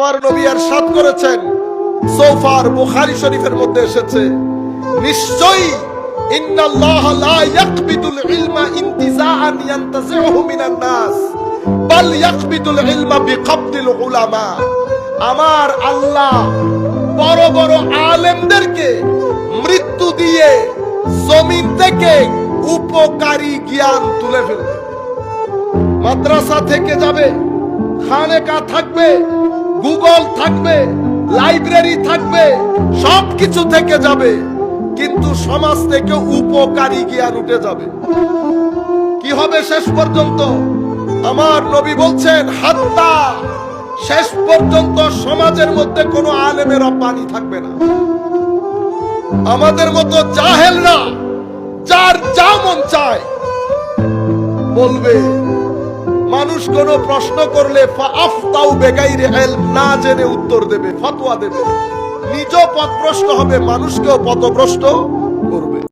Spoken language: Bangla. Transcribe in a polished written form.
আমার নবী ইরশাদ করেছেন, সোফার বুখারী শরীফের মধ্যে এসেছে, নিশ্চয়ই ইন্নাল্লাহ লা ইয়াকবিদুল ইলমা ইনতিজাআন ইয়ানতাজিউহু মিনান নাস বাল ইয়াকবিদুল ইলমা বিকবদিল উলামা। আমার আল্লাহ বড় বড় আলেমদেরকে মৃত্যু দিয়ে জমিন থেকে উপকারী জ্ঞান তুলে ফেলবে। মাদ্রাসা থেকে যাবে, খানেকা থাকবে, গুগল থাকবে, লাইব্রেরি থাকবে, সবকিছু থেকে যাবে, কিন্তু সমাজ থেকে উপকারী জ্ঞান উঠে যাবে। কি হবে শেষ পর্যন্ত? আমার নবী বলছেন, হাত্তা, শেষ পর্যন্ত সমাজের মধ্যে কোনো আলেমের পানি থাকবে না। আমাদের মতো জাহেলরা যার যা মন চায় বলবে। মানুষ কোন প্রশ্ন করলে ফাআফতাউ বিগাইরি ইলম, না জেনে উত্তর দেবে, ফতোয়া দেবে। নিজেও পথভ্রষ্ট হবে, মানুষকেও পথভ্রষ্ট